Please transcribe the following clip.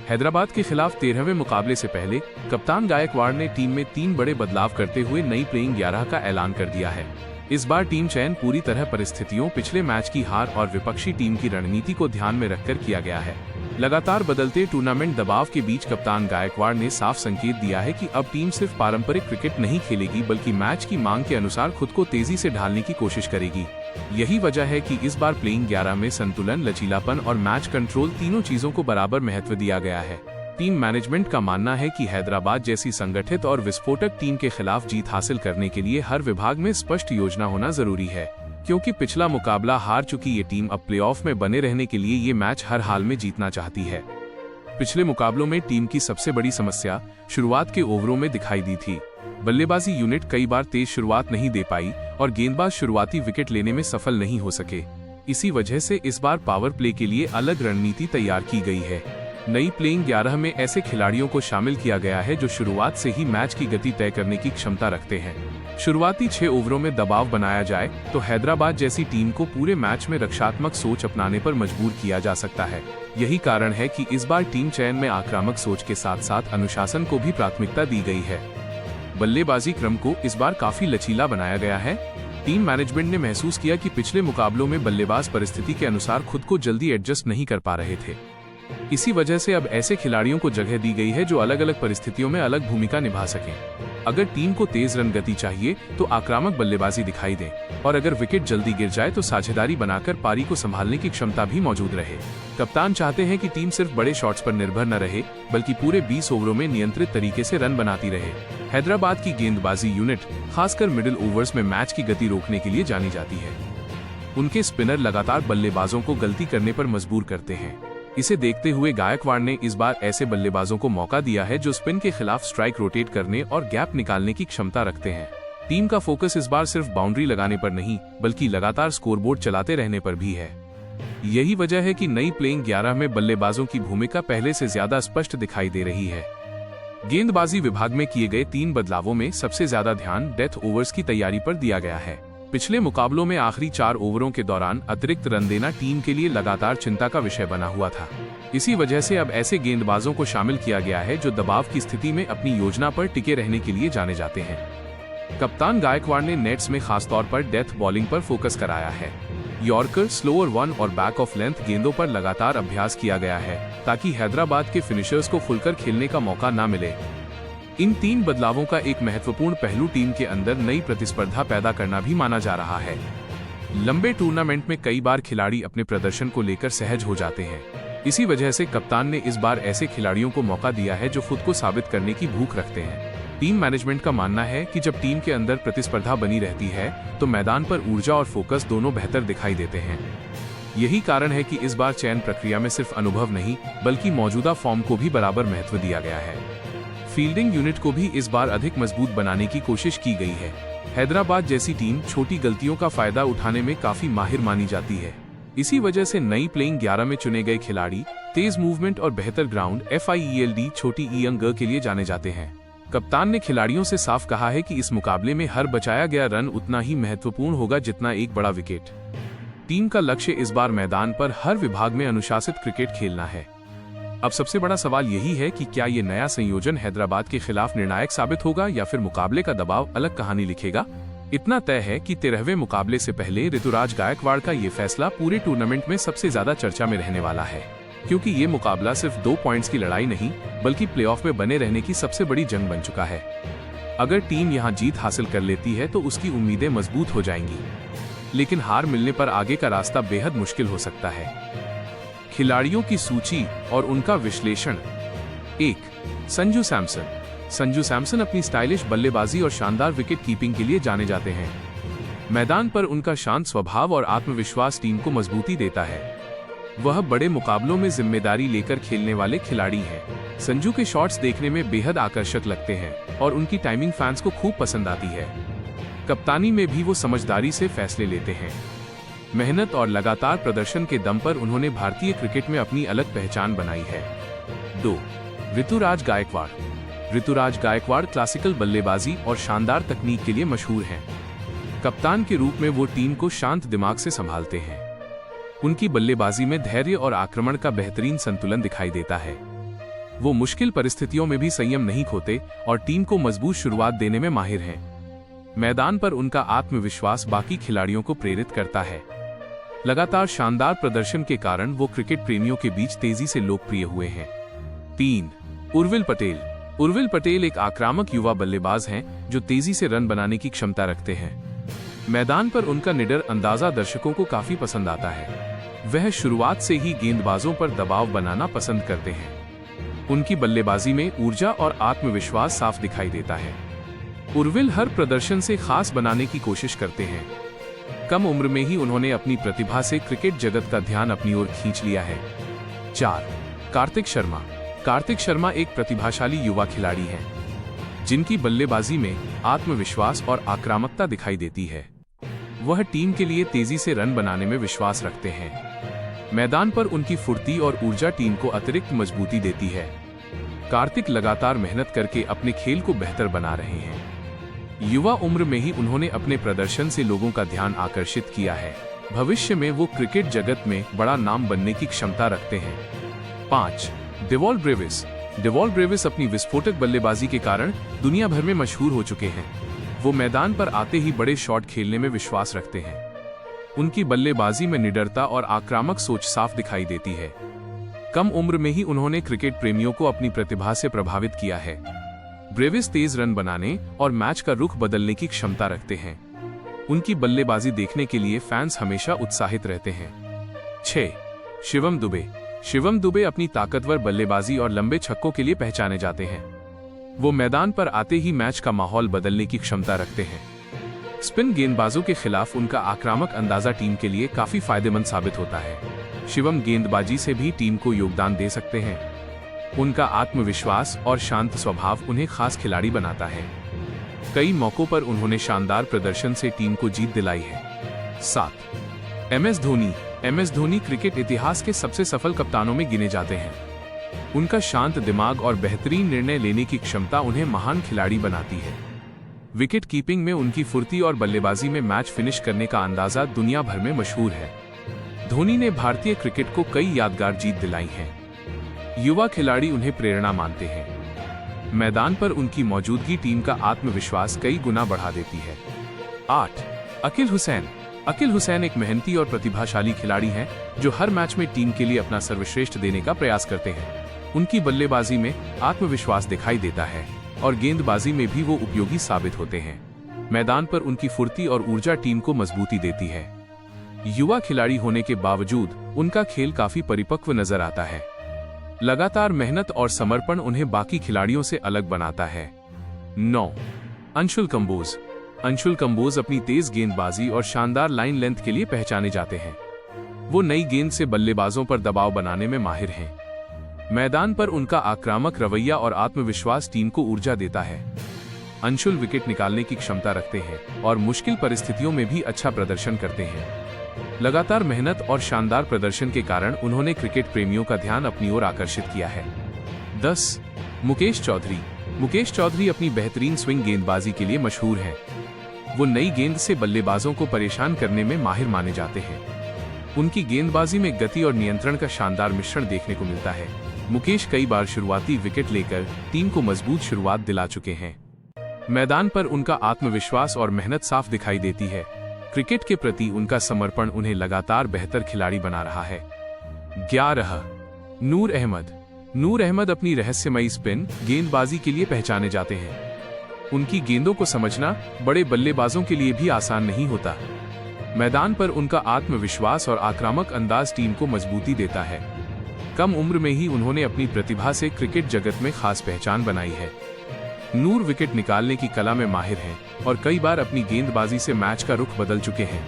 हैदराबाद के खिलाफ 13वें मुकाबले से पहले कप्तान गायकवाड़ ने टीम में 3 बड़े बदलाव करते हुए नई प्लेइंग 11 का ऐलान कर दिया है। इस बार टीम चयन पूरी तरह परिस्थितियों, पिछले मैच की हार और विपक्षी टीम की रणनीति को ध्यान में रखकर किया गया है। लगातार बदलते टूर्नामेंट दबाव के बीच कप्तान गायकवाड़ ने साफ संकेत दिया है कि अब टीम सिर्फ पारंपरिक क्रिकेट नहीं खेलेगी बल्कि मैच की मांग के अनुसार खुद को तेजी से ढालने की कोशिश करेगी। यही वजह है कि इस बार प्लेइंग 11 में संतुलन, लचीलापन और मैच कंट्रोल तीनों चीजों को बराबर महत्व दिया गया है। टीम मैनेजमेंट का मानना है कि हैदराबाद जैसी संगठित और विस्फोटक टीम के खिलाफ जीत हासिल करने के लिए हर विभाग में स्पष्ट योजना होना जरूरी है, क्योंकि पिछला मुकाबला हार चुकी ये टीम अब प्लेऑफ में बने रहने के लिए ये मैच हर हाल में जीतना चाहती है। पिछले मुकाबलों में टीम की सबसे बड़ी समस्या शुरुआत के ओवरों में दिखाई दी थी। बल्लेबाजी यूनिट कई बार तेज शुरुआत नहीं दे पाई और गेंदबाज शुरुआती विकेट लेने में सफल नहीं हो सके। इसी वजह से इस बार पावर प्ले के लिए अलग रणनीति तैयार की गई है। नई प्लेइंग 11 में ऐसे खिलाड़ियों को शामिल किया गया है जो शुरुआत से ही मैच की गति तय करने की क्षमता रखते हैं। शुरुआती 6 ओवरों में दबाव बनाया जाए तो हैदराबाद जैसी टीम को पूरे मैच में रक्षात्मक सोच अपनाने पर मजबूर किया जा सकता है। यही कारण है कि इस बार टीम चयन में आक्रामक सोच के साथ साथ अनुशासन को भी प्राथमिकता दी गई है। बल्लेबाजी क्रम को इस बार काफी लचीला बनाया गया है। टीम मैनेजमेंट ने महसूस किया कि पिछले मुकाबलों में बल्लेबाज परिस्थिति के अनुसार खुद को जल्दी एडजस्ट नहीं कर पा रहे थे। इसी वजह से अब ऐसे खिलाड़ियों को जगह दी गई है जो अलग अलग परिस्थितियों में अलग भूमिका निभा सकें। अगर टीम को तेज रन गति चाहिए तो आक्रामक बल्लेबाजी दिखाई दे और अगर विकेट जल्दी गिर जाए तो साझेदारी बनाकर पारी को संभालने की क्षमता भी मौजूद रहे। कप्तान चाहते हैं कि टीम सिर्फ बड़े शॉट्स पर निर्भर न रहे बल्कि पूरे 20 ओवरों में नियंत्रित तरीके से रन बनाती रहे। हैदराबाद की गेंदबाजी यूनिट खासकर मिडिल ओवर्स में मैच की गति रोकने के लिए जानी जाती है। उनके स्पिनर लगातार बल्लेबाजों को गलती करने पर मजबूर करते हैं। इसे देखते हुए गायकवाड़ ने इस बार ऐसे बल्लेबाजों को मौका दिया है जो स्पिन के खिलाफ स्ट्राइक रोटेट करने और गैप निकालने की क्षमता रखते हैं। टीम का फोकस इस बार सिर्फ बाउंड्री लगाने पर नहीं बल्कि लगातार स्कोरबोर्ड चलाते रहने पर भी है। यही वजह है कि नई प्लेइंग 11 में बल्लेबाजों की भूमिका पहले से ज्यादा स्पष्ट दिखाई दे रही है। गेंदबाजी विभाग में किए गए 3 बदलावों में सबसे ज्यादा ध्यान डेथ ओवर्स की तैयारी पर दिया गया है। पिछले मुकाबलों में आखिरी 4 ओवरों के दौरान अतिरिक्त रन देना टीम के लिए लगातार चिंता का विषय बना हुआ था। इसी वजह से अब ऐसे गेंदबाजों को शामिल किया गया है जो दबाव की स्थिति में अपनी योजना पर टिके रहने के लिए जाने जाते हैं। कप्तान गायकवाड़ ने नेट्स में खासतौर पर डेथ बॉलिंग पर फोकस कराया है। यॉर्कर, स्लोअर वन और बैक ऑफ लेंथ गेंदों पर लगातार अभ्यास किया गया है ताकि हैदराबाद के फिनिशर्स को खुलकर खेलने का मौका न मिले। इन 3 बदलावों का एक महत्वपूर्ण पहलू टीम के अंदर नई प्रतिस्पर्धा पैदा करना भी माना जा रहा है। लंबे टूर्नामेंट में कई बार खिलाड़ी अपने प्रदर्शन को लेकर सहज हो जाते हैं। इसी वजह से कप्तान ने इस बार ऐसे खिलाड़ियों को मौका दिया है जो खुद को साबित करने की भूख रखते हैं। टीम मैनेजमेंट का मानना है कि जब टीम के अंदर प्रतिस्पर्धा बनी रहती है तो मैदान पर ऊर्जा और फोकस दोनों बेहतर दिखाई देते हैं। यही कारण है कि इस बार चयन प्रक्रिया में सिर्फ अनुभव नहीं बल्कि मौजूदा फॉर्म को भी बराबर महत्व दिया गया है। फील्डिंग यूनिट को भी इस बार अधिक मजबूत बनाने की कोशिश की गई है। हैदराबाद जैसी टीम छोटी गलतियों का फायदा उठाने में काफी माहिर मानी जाती है। इसी वजह से नई प्लेइंग 11 में चुने गए खिलाड़ी तेज मूवमेंट और बेहतर ग्राउंड FIELD छोटी ईयंग के लिए जाने जाते हैं। कप्तान ने खिलाड़ियों से साफ कहा है कि इस मुकाबले में हर बचाया गया रन उतना ही महत्वपूर्ण होगा जितना एक बड़ा विकेट। टीम का लक्ष्य इस बार मैदान पर हर विभाग में अनुशासित क्रिकेट खेलना है। अब सबसे बड़ा सवाल यही है कि क्या ये नया संयोजन हैदराबाद के खिलाफ निर्णायक साबित होगा या फिर मुकाबले का दबाव अलग कहानी लिखेगा। इतना तय है कि 13वें मुकाबले से पहले ऋतुराज गायकवाड़ का ये फैसला पूरे टूर्नामेंट में सबसे ज्यादा चर्चा में रहने वाला है, क्योंकि ये मुकाबला सिर्फ 2 पॉइंट्स की लड़ाई नहीं बल्कि प्लेऑफ में बने रहने की सबसे बड़ी जंग बन चुका है। अगर टीम यहाँ जीत हासिल कर लेती है तो उसकी उम्मीदें मजबूत हो जाएंगी, लेकिन हार मिलने पर आगे का रास्ता बेहद मुश्किल हो सकता है। खिलाड़ियों की सूची और उनका विश्लेषण। 1. संजू सैमसन। संजू सैमसन अपनी स्टाइलिश बल्लेबाजी और शानदार विकेट कीपिंग के लिए जाने जाते हैं। मैदान पर उनका शांत स्वभाव और आत्मविश्वास टीम को मजबूती देता है। वह बड़े मुकाबलों में जिम्मेदारी लेकर खेलने वाले खिलाड़ी हैं। संजू के शॉट्स देखने में बेहद आकर्षक लगते हैं और उनकी टाइमिंग फैंस को खूब पसंद आती है। कप्तानी में भी वो समझदारी से फैसले लेते हैं। मेहनत और लगातार प्रदर्शन के दम पर उन्होंने भारतीय क्रिकेट में अपनी अलग पहचान बनाई है। 2. ऋतुराज गायकवाड़। ऋतुराज गायकवाड़ क्लासिकल बल्लेबाजी और शानदार तकनीक के लिए मशहूर हैं। कप्तान के रूप में वो टीम को शांत दिमाग से संभालते हैं। उनकी बल्लेबाजी में धैर्य और आक्रमण का बेहतरीन संतुलन दिखाई देता है। वो मुश्किल परिस्थितियों में भी संयम नहीं खोते और टीम को मजबूत शुरुआत देने में माहिर हैं। मैदान पर उनका आत्मविश्वास बाकी खिलाड़ियों को प्रेरित करता है। लगातार शानदार प्रदर्शन के कारण वो क्रिकेट प्रेमियों के बीच तेजी से लोकप्रिय हुए हैं। 3. उर्विल पटेल। उर्विल पटेल एक आक्रामक युवा बल्लेबाज हैं जो तेजी से रन बनाने की क्षमता रखते हैं। मैदान पर उनका निडर अंदाजा दर्शकों को काफी पसंद आता है। वह शुरुआत से ही गेंदबाजों पर दबाव बनाना पसंद करते हैं। उनकी बल्लेबाजी में ऊर्जा और आत्मविश्वास साफ दिखाई देता है। उर्विल हर प्रदर्शन से खास बनाने की कोशिश करते हैं। कम उम्र में ही उन्होंने अपनी प्रतिभा से क्रिकेट जगत का ध्यान अपनी ओर खींच लिया है। 4. कार्तिक शर्मा। कार्तिक शर्मा एक प्रतिभाशाली युवा खिलाड़ी हैं, जिनकी बल्लेबाजी में आत्मविश्वास और आक्रामकता दिखाई देती है। वह टीम के लिए तेजी से रन बनाने में विश्वास रखते हैं। मैदान पर उनकी फुर्ती और ऊर्जा टीम को अतिरिक्त मजबूती देती है। कार्तिक लगातार मेहनत करके अपने खेल को बेहतर बना रहे हैं। युवा उम्र में ही उन्होंने अपने प्रदर्शन से लोगों का ध्यान आकर्षित किया है। भविष्य में वो क्रिकेट जगत में बड़ा नाम बनने की क्षमता रखते हैं। 5. डेवॉल ब्रेविस। डेवॉल ब्रेविस अपनी विस्फोटक बल्लेबाजी के कारण दुनिया भर में मशहूर हो चुके हैं। वो मैदान पर आते ही बड़े शॉट खेलने में विश्वास रखते हैं। उनकी बल्लेबाजी में निडरता और आक्रामक सोच साफ दिखाई देती है। कम उम्र में ही उन्होंने क्रिकेट प्रेमियों को अपनी प्रतिभा से प्रभावित किया है। ब्रेविस तेज रन बनाने और मैच का रुख बदलने की क्षमता रखते हैं। उनकी बल्लेबाजी देखने के लिए फैंस हमेशा उत्साहित रहते हैं। 6. शिवम दुबे। शिवम दुबे अपनी ताकतवर बल्लेबाजी और लंबे छक्कों के लिए पहचाने जाते हैं। वो मैदान पर आते ही मैच का माहौल बदलने की क्षमता रखते हैं। स्पिन गेंदबाजों के खिलाफ उनका आक्रामक अंदाजा टीम के लिए काफी फायदेमंद साबित होता है। शिवम गेंदबाजी से भी टीम को योगदान दे सकते हैं। उनका आत्मविश्वास और शांत स्वभाव उन्हें खास खिलाड़ी बनाता है। कई मौकों पर उन्होंने शानदार प्रदर्शन से टीम को जीत दिलाई है। 7. M S Dhoni. M S Dhoni cricket इतिहास के सबसे सफल कप्तानों में गिने जाते हैं। उनका शांत दिमाग और बेहतरीन निर्णय लेने की क्षमता उन्हें महान खिलाड़ी बनाती है। विकेट कीपिंग में उनकी फुर्ती और बल्लेबाजी में मैच फिनिश करने का अंदाजा दुनिया भर में मशहूर है। धोनी ने भारतीय क्रिकेट को कई यादगार जीत दिलाई हैं। युवा खिलाड़ी उन्हें प्रेरणा मानते हैं। मैदान पर उनकी मौजूदगी टीम का आत्मविश्वास कई गुना बढ़ा देती है। 8. अकील हुसैन। अकील हुसैन एक मेहनती और प्रतिभाशाली खिलाड़ी हैं जो हर मैच में टीम के लिए अपना सर्वश्रेष्ठ देने का प्रयास करते हैं। उनकी बल्लेबाजी में आत्मविश्वास दिखाई देता है और गेंदबाजी में भी वो उपयोगी साबित होते हैं। मैदान पर उनकी फुर्ती और ऊर्जा टीम को मजबूती देती है। युवा खिलाड़ी होने के बावजूद उनका खेल काफी परिपक्व नजर आता है। लगातार मेहनत और समर्पण उन्हें बाकी खिलाड़ियों से अलग बनाता है। 9. अंशुल कंबोज। अंशुल कंबोज अपनी तेज गेंदबाजी और शानदार लाइन लेंथ के लिए पहचाने जाते हैं। वो नई गेंद से बल्लेबाजों पर दबाव बनाने में माहिर हैं। मैदान पर उनका आक्रामक रवैया और आत्मविश्वास टीम को ऊर्जा देता है। अंशुल विकेट निकालने की क्षमता रखते हैं और मुश्किल परिस्थितियों में भी अच्छा प्रदर्शन करते हैं। लगातार मेहनत और शानदार प्रदर्शन के कारण उन्होंने क्रिकेट प्रेमियों का ध्यान अपनी ओर आकर्षित किया है। 10. मुकेश चौधरी। मुकेश चौधरी अपनी बेहतरीन स्विंग गेंदबाजी के लिए मशहूर हैं। वो नई गेंद से बल्लेबाजों को परेशान करने में माहिर माने जाते हैं। उनकी गेंदबाजी में गति और नियंत्रण का शानदार मिश्रण देखने को मिलता है। मुकेश कई बार शुरुआती विकेट लेकर टीम को मजबूत शुरुआत दिला चुके हैं। मैदान पर उनका आत्मविश्वास और मेहनत साफ दिखाई देती है। क्रिकेट के प्रति उनका समर्पण उन्हें लगातार बेहतर खिलाड़ी बना रहा है। 11. नूर अहमद। नूर अहमद अपनी रहस्यमयी स्पिन गेंदबाजी के लिए पहचाने जाते हैं। उनकी गेंदों को समझना बड़े बल्लेबाजों के लिए भी आसान नहीं होता। मैदान पर उनका आत्मविश्वास और आक्रामक अंदाज टीम को मजबूती देता है। कम उम्र में ही उन्होंने अपनी प्रतिभा से क्रिकेट जगत में खास पहचान बनाई है। नूर विकेट निकालने की कला में माहिर हैं और कई बार अपनी गेंदबाजी से मैच का रुख बदल चुके हैं।